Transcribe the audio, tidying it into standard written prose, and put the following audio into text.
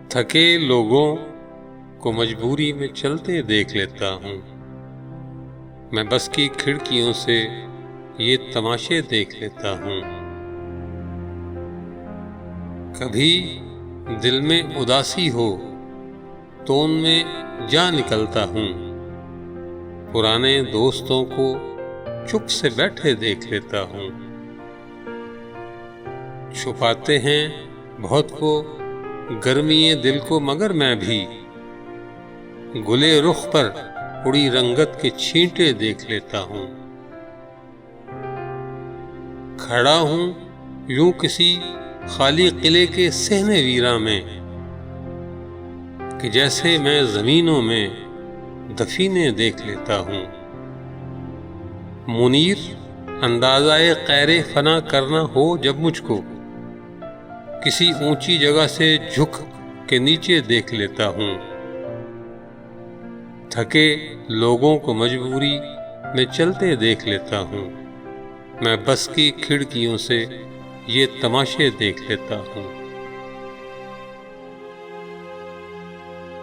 تھکے لوگوں کو مجبوری میں چلتے دیکھ لیتا ہوں، میں بس کی کھڑکیوں سے یہ تماشے دیکھ لیتا ہوں۔ کبھی دل میں اداسی ہو تو ان میں جا نکلتا ہوں، پرانے دوستوں کو چپ سے بیٹھے دیکھ لیتا ہوں۔ چھپاتے ہیں بہت کو گرمی دل کو مگر میں بھی گلے رخ پر اڑی رنگت کے چھینٹے دیکھ لیتا ہوں۔ کھڑا ہوں یوں کسی خالی قلعے کے صحن ویراں میں کہ جیسے میں زمینوں میں دفینے دیکھ لیتا ہوں۔ منیر اندازہ غیر فنا کرنا ہو جب مجھ کو کسی اونچی جگہ سے جھک کے نیچے دیکھ لیتا ہوں۔ تھکے لوگوں کو مجبوری میں چلتے دیکھ لیتا ہوں، میں بس کی کھڑکیوں سے یہ تماشے دیکھ لیتا ہوں۔